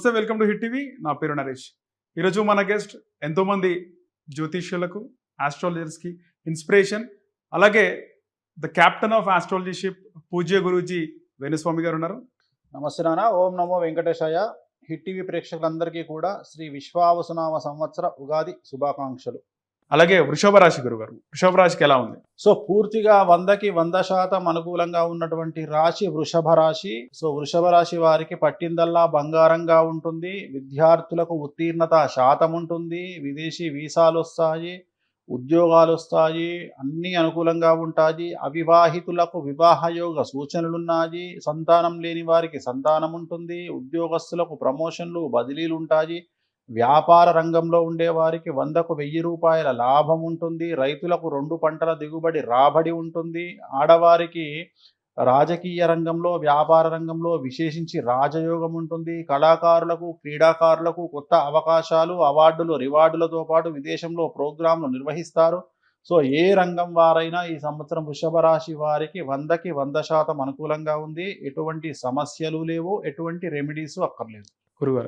నమస్తే, welcome to hit TV. నా పేరు నరేష్. ఈరోజు మన గెస్ట్ ఎంతోమంది జ్యోతిష్యులకు, ఆస్ట్రాలజర్స్కి ఇన్స్పిరేషన్, అలాగే ద క్యాప్టెన్ ఆఫ్ ఆస్ట్రాలజీషిప్ పూజ్య గురూజీ వేణుస్వామి గారు ఉన్నారు. నమస్తే నాన్న. ఓం నమో వెంకటేశాయ. హిట్ టీవీ ప్రేక్షకులందరికీ కూడా శ్రీ విశ్వావసునామ సంవత్సర ఉగాది శుభాకాంక్షలు. అలాగే వృషభ రాశి గురుగారు, వృషభ రాశికి ఎలా ఉంది? సో పూర్తిగా 100కి 100% అనుకూలంగా ఉన్నటువంటి రాశి వృషభ రాశి. సో వృషభ రాశి వారికి పట్టిందల్లా బంగారంగా ఉంటుంది. విద్యార్థులకు ఉత్తీర్ణత శాతం ఉంటుంది. విదేశీ వీసాలు వస్తాయి, ఉద్యోగాలు వస్తాయి, అన్నీ అనుకూలంగా ఉంటాయి. అవివాహితులకు వివాహ యోగ సూచనలున్నాయి. సంతానం లేని వారికి సంతానం ఉంటుంది. ఉద్యోగస్తులకు ప్రమోషన్లు, బదిలీలు ఉంటాయి. వ్యాపార రంగంలో ఉండే వారికి 100కు 1000 రూపాయల లాభం ఉంటుంది. రైతులకు 2 పంటల దిగుబడి రాబడి ఉంటుంది. ఆడవారికి రాజకీయ రంగంలో, వ్యాపార రంగంలో విశేషించి రాజయోగం ఉంటుంది. కళాకారులకు, క్రీడాకారులకు కొత్త అవకాశాలు, అవార్డులు, రివార్డులతో పాటు విదేశంలో ప్రోగ్రాంలు నిర్వహిస్తారు. సో ఏ రంగం వారైనా ఈ సంవత్సరం వృషభ రాశి వారికి 100కి 100% అనుకూలంగా ఉంది. ఎటువంటి సమస్యలు లేవు, ఎటువంటి రెమెడీస్ అక్కర్లేదు. గురుగారు